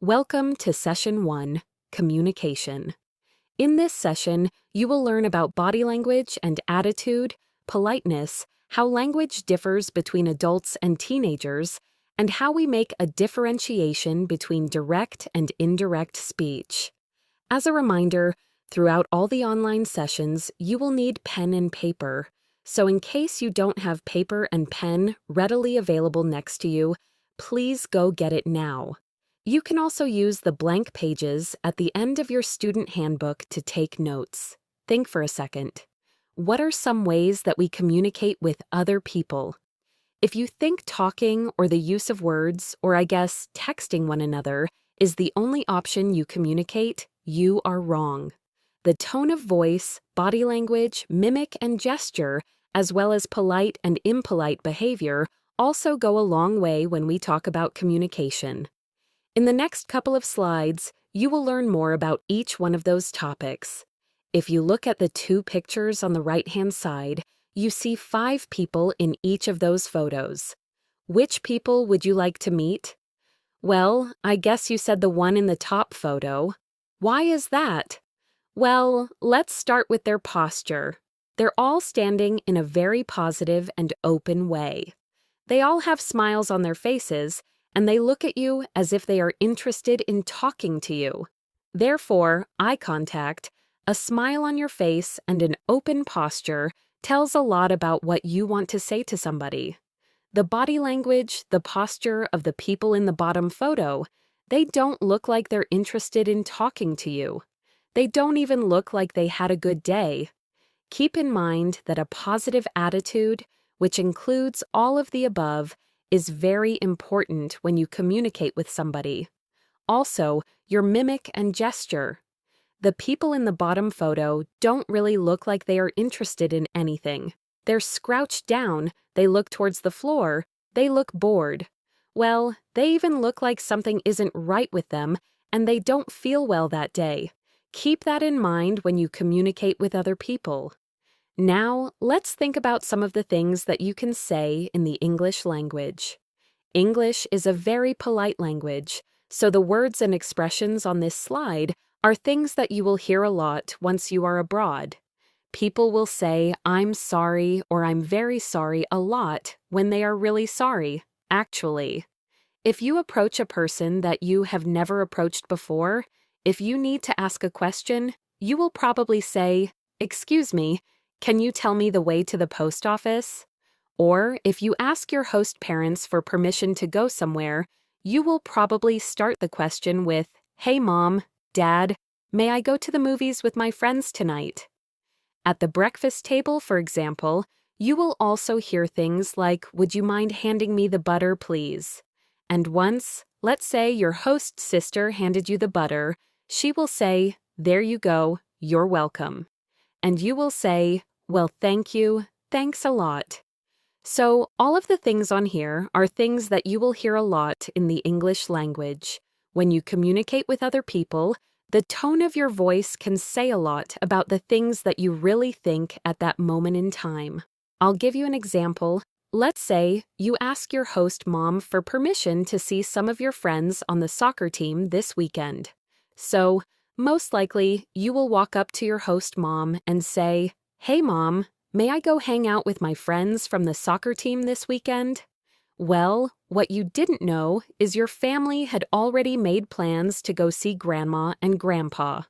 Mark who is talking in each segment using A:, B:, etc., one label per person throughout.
A: Welcome to Session 1, Communication. In this session, you will learn about body language and attitude, politeness, how language differs between adults and teenagers, and how we make a differentiation between direct and indirect speech. As a reminder, throughout all the online sessions, you will need pen and paper. So in case you don't have paper and pen readily available next to you, please go get it now. You can also use the blank pages at the end of your student handbook to take notes. Think for a second. What are some ways that we communicate with other people? If you think talking or the use of words, or I guess texting one another, is the only option you communicate, you are wrong. The tone of voice, body language, mimic, and gesture, as well as polite and impolite behavior, also go a long way when we talk about communication. In the next couple of slides, you will learn more about each one of those topics. If you look at the two pictures on the right-hand side, you see 5 people in each of those photos. Which people would you like to meet? Well, I guess you said the one in the top photo. Why is that? Well, let's start with their posture. They're all standing in a very positive and open way. They all have smiles on their faces, and they look at you as if they are interested in talking to you. Therefore, eye contact, a smile on your face, and an open posture tells a lot about what you want to say to somebody. The body language, the posture of the people in the bottom photo, they don't look like they're interested in talking to you. They don't even look like they had a good day. Keep in mind that a positive attitude, which includes all of the above, is very important when you communicate with somebody. Also, your mimic and gesture. The people in the bottom photo don't really look like they are interested in anything. They're scrouched down, they look towards the floor, they look bored. Well, they even look like something isn't right with them, and they don't feel well that day. Keep that in mind when you communicate with other people. Now, let's think about some of the things that you can say in the English language. English is a very polite language, so the words and expressions on this slide are things that you will hear a lot once you are abroad. People will say, "I'm sorry" or "I'm very sorry" a lot when they are really sorry, actually. If you approach a person that you have never approached before, if you need to ask a question, you will probably say, "Excuse me, can you tell me the way to the post office?" Or if you ask your host parents for permission to go somewhere, you will probably start the question with, "Hey Mom, Dad, may I go to the movies with my friends tonight?" At the breakfast table, for example, you will also hear things like, "Would you mind handing me the butter, please?" And once, let's say your host sister handed you the butter, she will say, "There you go, you're welcome." And you will say, "Well, thank you, thanks a lot." So all of the things on here are things that you will hear a lot in the English language. When you communicate with other people, the tone of your voice can say a lot about the things that you really think at that moment in time. I'll give you an example. Let's say you ask your host mom for permission to see some of your friends on the soccer team this weekend. So, most likely, you will walk up to your host mom and say, "Hey Mom, may I go hang out with my friends from the soccer team this weekend?" Well, what you didn't know is your family had already made plans to go see Grandma and Grandpa.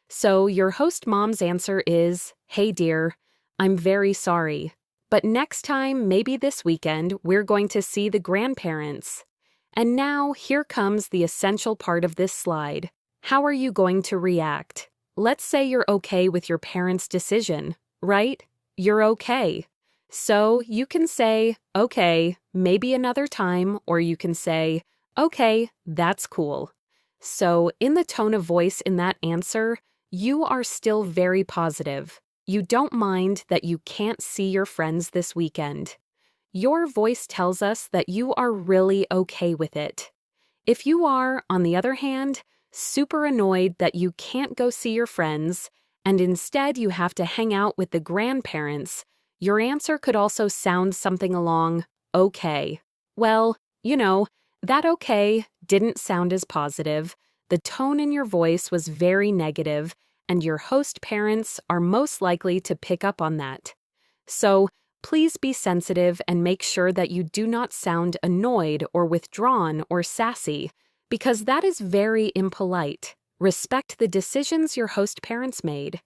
A: So your host mom's answer is, "Hey dear, I'm very sorry, but next time, maybe this weekend, we're going to see the grandparents." And now here comes the essential part of this slide. How are you going to react? Let's say you're okay with your parents' decision, right? You're okay. So you can say, "Okay, maybe another time," or you can say, "Okay, that's cool." So in the tone of voice in that answer, you are still very positive. You don't mind that you can't see your friends this weekend. Your voice tells us that you are really okay with it. If you are, on the other hand, super annoyed that you can't go see your friends, and instead you have to hang out with the grandparents, your answer could also sound something along, "Okay. Well, That okay didn't sound as positive, the tone in your voice was very negative, and your host parents are most likely to pick up on that. So, please be sensitive and make sure that you do not sound annoyed or withdrawn or sassy, because that is very impolite. Respect the decisions your host parents made.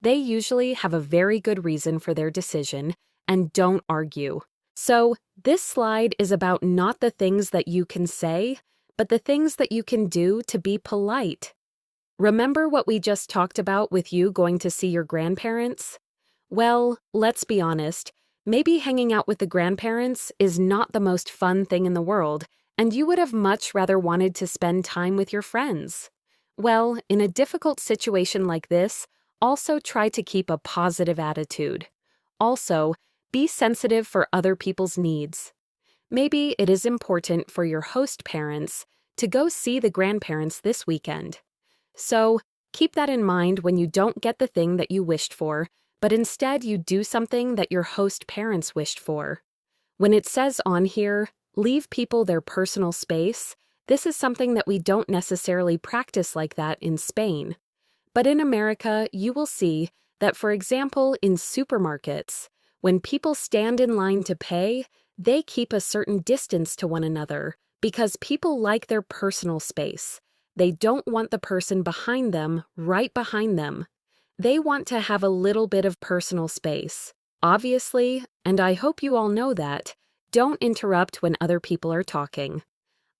A: They usually have a very good reason for their decision, and don't argue. So, this slide is about not the things that you can say, but the things that you can do to be polite. Remember what we just talked about with you going to see your grandparents? Well, let's be honest, maybe hanging out with the grandparents is not the most fun thing in the world, and you would have much rather wanted to spend time with your friends. Well, in a difficult situation like this, also try to keep a positive attitude. Also, be sensitive for other people's needs. Maybe it is important for your host parents to go see the grandparents this weekend. So, keep that in mind when you don't get the thing that you wished for, but instead you do something that your host parents wished for. When it says on here, leave people their personal space, this is something that we don't necessarily practice like that in Spain. But in America, you will see that, for example, in supermarkets, when people stand in line to pay, they keep a certain distance to one another because people like their personal space. They don't want the person behind them, right behind them. They want to have a little bit of personal space. Obviously, and I hope you all know that, don't interrupt when other people are talking.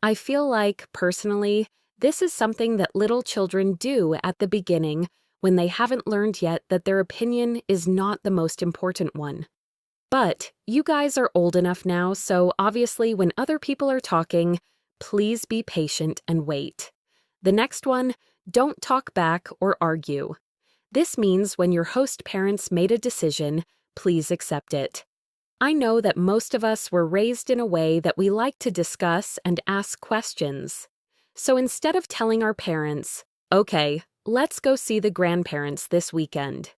A: I feel like, personally, this is something that little children do at the beginning when they haven't learned yet that their opinion is not the most important one. But you guys are old enough now, so obviously when other people are talking, please be patient and wait. The next one, don't talk back or argue. This means when your host parents made a decision, please accept it. I know that most of us were raised in a way that we like to discuss and ask questions. So instead of telling our parents, okay, let's go see the grandparents this weekend.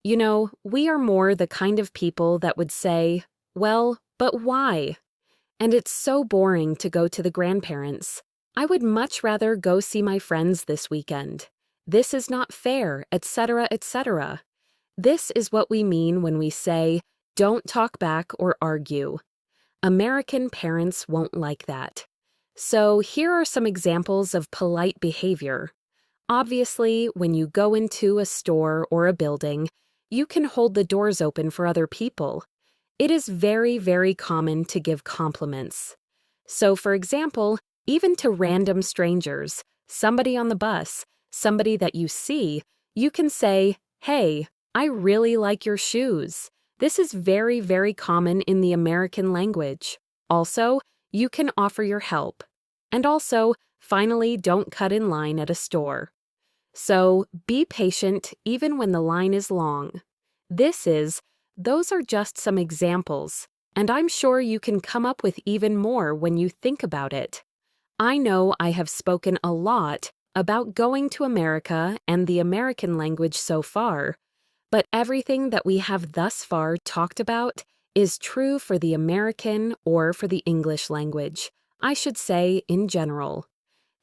A: You know, we are more the kind of people that would say, well, but why? And it's so boring to go to the grandparents. I would much rather go see my friends this weekend. This is not fair, etc., etc. This is what we mean when we say, don't talk back or argue. American parents won't like that. So here are some examples of polite behavior. Obviously, when you go into a store or a building, you can hold the doors open for other people. It is very, very common to give compliments. So, for example, even to random strangers, somebody on the bus, somebody that you see, you can say, hey, I really like your shoes. This is very, very common in the American language. Also, you can offer your help. And also, finally, don't cut in line at a store. So, be patient even when the line is long. Those are just some examples, and I'm sure you can come up with even more when you think about it. I know I have spoken a lot about going to America and the American language so far, but everything that we have thus far talked about is true for the American or for the English language, I should say in general.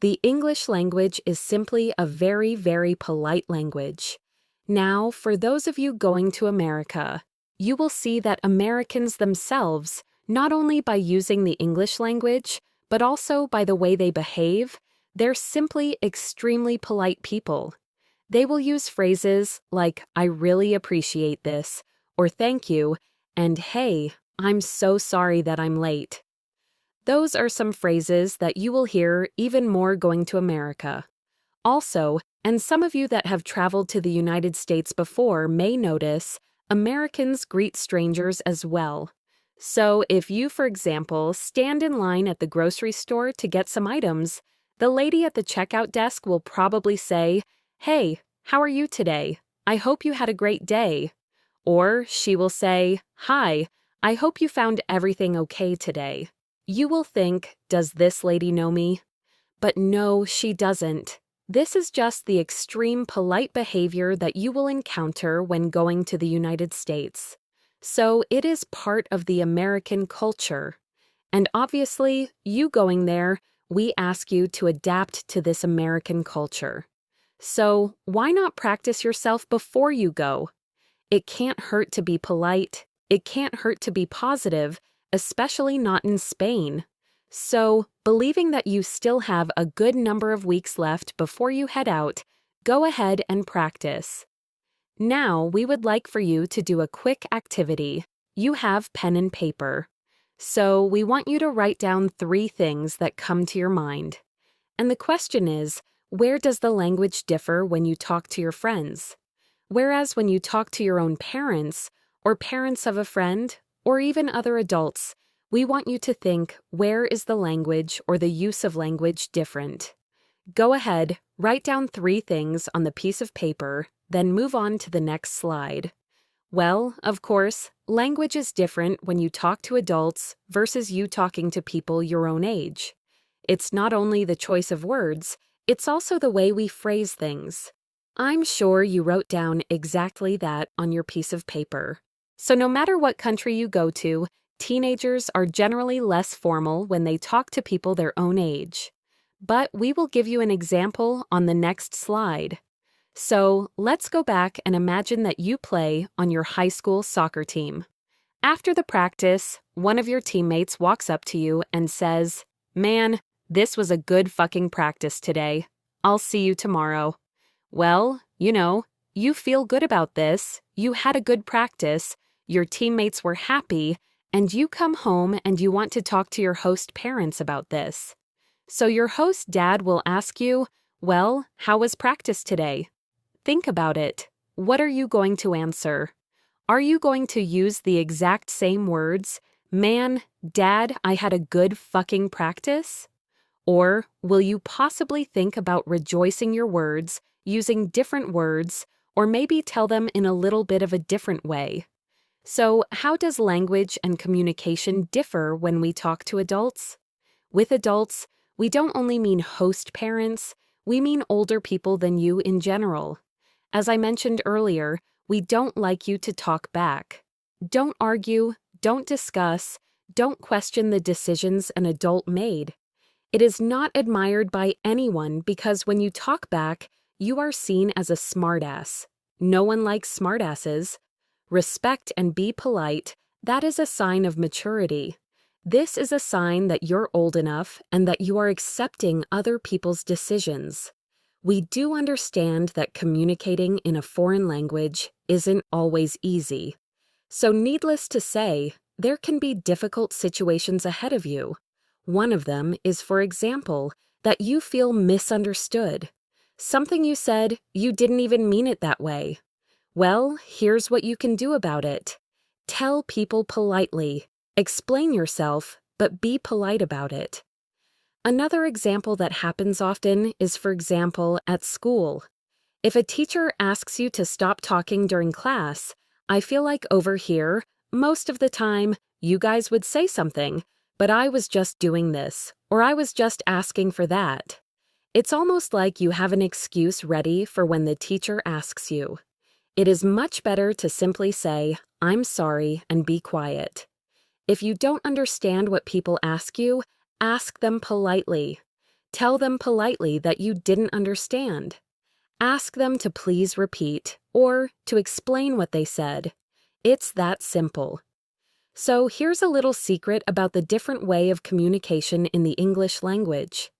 A: The English language is simply a very, very polite language. Now, for those of you going to America, you will see that Americans themselves, not only by using the English language, but also by the way they behave, they're simply extremely polite people. They will use phrases like, I really appreciate this, or thank you, and hey, I'm so sorry that I'm late. Those are some phrases that you will hear even more going to America. Also, and some of you that have traveled to the United States before may notice, Americans greet strangers as well. So if you, for example, stand in line at the grocery store to get some items, the lady at the checkout desk will probably say, hey, how are you today? I hope you had a great day. Or she will say, hi, I hope you found everything okay today. You will think, does this lady know me? But no, she doesn't. This is just the extreme polite behavior that you will encounter when going to the United States. So it is part of the American culture. And obviously, you going there, we ask you to adapt to this American culture. So, why not practice yourself before you go? It can't hurt to be polite. It can't hurt to be positive, especially not in Spain. So, believing that you still have a good number of weeks left before you head out, go ahead and practice. Now, we would like for you to do a quick activity. You have pen and paper. So, we want you to write down 3 things that come to your mind. And the question is, where does the language differ when you talk to your friends? Whereas when you talk to your own parents, or parents of a friend, or even other adults, we want you to think, where is the language or the use of language different? Go ahead, write down 3 things on the piece of paper, then move on to the next slide. Well, of course, language is different when you talk to adults versus you talking to people your own age. It's not only the choice of words, it's also the way we phrase things. I'm sure you wrote down exactly that on your piece of paper. So no matter what country you go to, teenagers are generally less formal when they talk to people their own age. But we will give you an example on the next slide. So let's go back and imagine that you play on your high school soccer team. After the practice, one of your teammates walks up to you and says, "Man, this was a good fucking practice today. I'll see you tomorrow." Well, you feel good about this, you had a good practice, your teammates were happy, and you come home and you want to talk to your host parents about this. So your host dad will ask you, "Well, how was practice today?" Think about it. What are you going to answer? Are you going to use the exact same words, "Man, Dad, I had a good fucking practice"? Or will you possibly think about rejoicing your words, using different words, or maybe tell them in a little bit of a different way? So, how does language and communication differ when we talk to adults? With adults, we don't only mean host parents, we mean older people than you in general. As I mentioned earlier, we don't like you to talk back. Don't argue, don't discuss, don't question the decisions an adult made. It is not admired by anyone because when you talk back, you are seen as a smartass. No one likes smartasses. Respect and be polite, that is a sign of maturity. This is a sign that you're old enough and that you are accepting other people's decisions. We do understand that communicating in a foreign language isn't always easy. So needless to say, there can be difficult situations ahead of you. One of them is, for example, that you feel misunderstood. Something you said, you didn't even mean it that way. Well, here's what you can do about it. Tell people politely. Explain yourself, but be polite about it. Another example that happens often is, for example, at school. If a teacher asks you to stop talking during class, I feel like over here, most of the time, you guys would say something, but I was just doing this, or I was just asking for that. It's almost like you have an excuse ready for when the teacher asks you. It is much better to simply say, "I'm sorry," and be quiet. If you don't understand what people ask you, ask them politely. Tell them politely that you didn't understand. Ask them to please repeat or to explain what they said. It's that simple. So here's a little secret about the different way of communication in the English language.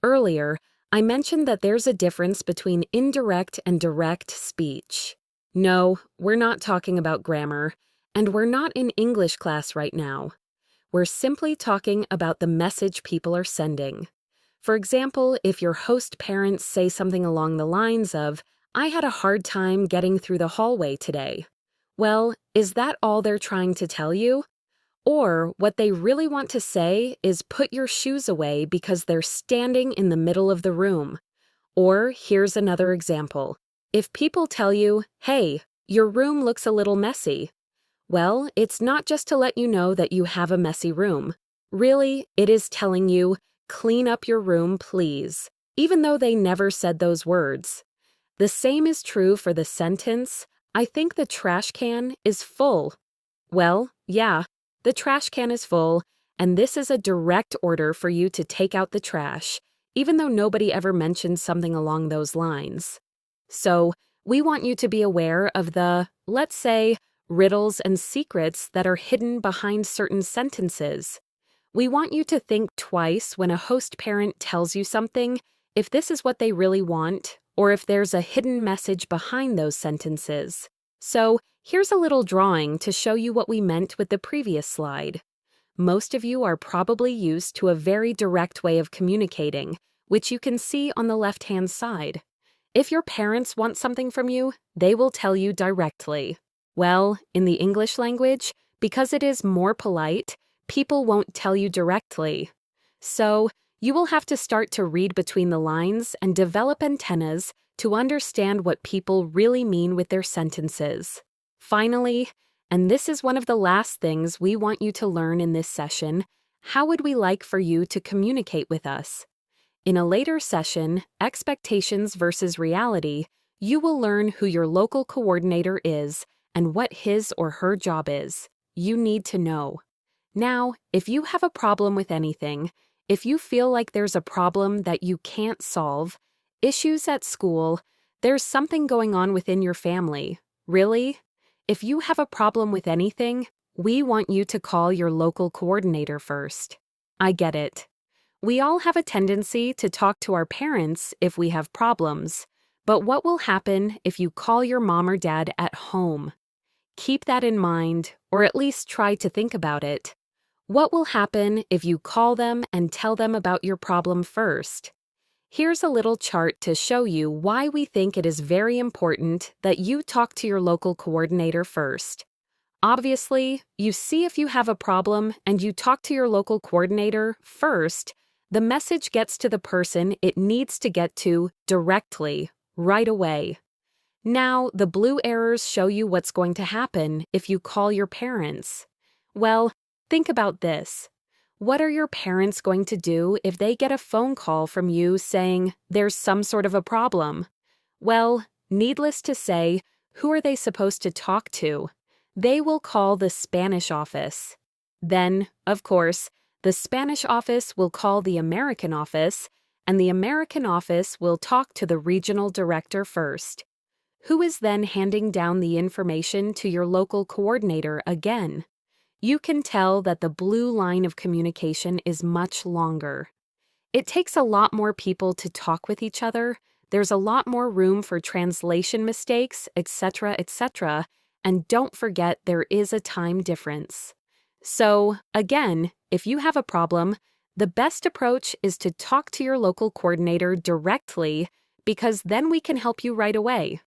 A: Earlier, I mentioned that there's a difference between indirect and direct speech. No, we're not talking about grammar, and we're not in English class right now. We're simply talking about the message people are sending. For example, if your host parents say something along the lines of, "I had a hard time getting through the hallway today." Well, is that all they're trying to tell you? Or what they really want to say is put your shoes away because they're standing in the middle of the room. Or here's another example. If people tell you, "Hey, your room looks a little messy," well, it's not just to let you know that you have a messy room. Really, it is telling you, "Clean up your room, please," even though they never said those words. The same is true for the sentence, "I think the trash can is full." Well, yeah, the trash can is full, and this is a direct order for you to take out the trash, even though nobody ever mentioned something along those lines. So, we want you to be aware of the, let's say, riddles and secrets that are hidden behind certain sentences. We want you to think twice when a host parent tells you something, if this is what they really want, or if there's a hidden message behind those sentences. So, here's a little drawing to show you what we meant with the previous slide. Most of you are probably used to a very direct way of communicating, which you can see on the left-hand side. If your parents want something from you, they will tell you directly. Well, in the English language, because it is more polite, people won't tell you directly. So, you will have to start to read between the lines and develop antennas to understand what people really mean with their sentences. Finally, and this is one of the last things we want you to learn in this session, how would we like for you to communicate with us? In a later session, Expectations versus Reality, you will learn who your local coordinator is and what his or her job is. You need to know. Now, if you have a problem with anything, if you feel like there's a problem that you can't solve, issues at school, there's something going on within your family, really? If you have a problem with anything, we want you to call your local coordinator first. I get it. We all have a tendency to talk to our parents if we have problems, but what will happen if you call your mom or dad at home? Keep that in mind, or at least try to think about it. What will happen if you call them and tell them about your problem first? Here's a little chart to show you why we think it is very important that you talk to your local coordinator first. Obviously, you see if you have a problem and you talk to your local coordinator first, the message gets to the person it needs to get to directly, right away. Now, the blue arrows show you what's going to happen if you call your parents. Well, think about this. What are your parents going to do if they get a phone call from you saying there's some sort of a problem? Well, needless to say, who are they supposed to talk to? They will call the Spanish office. Then, of course, the Spanish office will call the American office, and the American office will talk to the regional director first, who is then handing down the information to your local coordinator again. You can tell that the blue line of communication is much longer. It takes a lot more people to talk with each other, there's a lot more room for translation mistakes, etc., etc., and don't forget there is a time difference. So, again, if you have a problem, the best approach is to talk to your local coordinator directly, because then we can help you right away.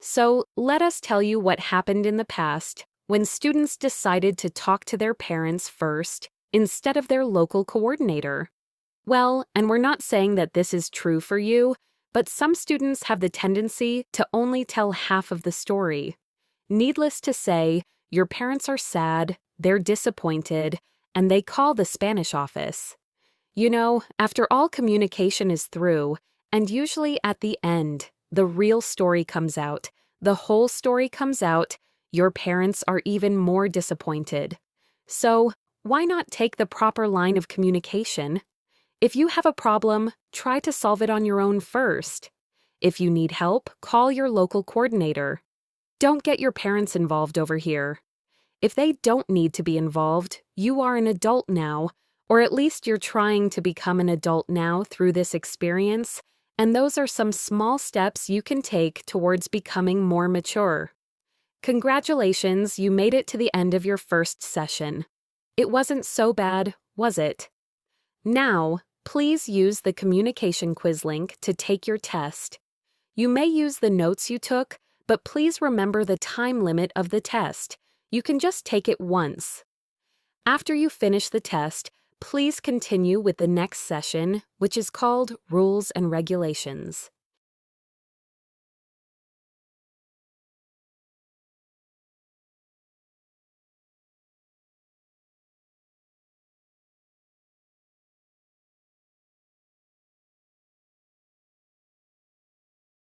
A: So, let us tell you what happened in the past when students decided to talk to their parents first instead of their local coordinator. Well, and we're not saying that this is true for you, but some students have the tendency to only tell half of the story. Needless to say, your parents are sad, they're disappointed, and they call the Spanish office. You know, after all communication is through, and usually at the end, the real story comes out, the whole story comes out, your parents are even more disappointed. So, why not take the proper line of communication? If you have a problem, try to solve it on your own first. If you need help, call your local coordinator. Don't get your parents involved over here. If they don't need to be involved, you are an adult now, or at least you're trying to become an adult now through this experience, and those are some small steps you can take towards becoming more mature. Congratulations, you made it to the end of your first session. It wasn't so bad, was it? Now, please use the communication quiz link to take your test. You may use the notes you took, but please remember the time limit of the test. You can just take it once. After you finish the test, please continue with the next session, which is called Rules and Regulations.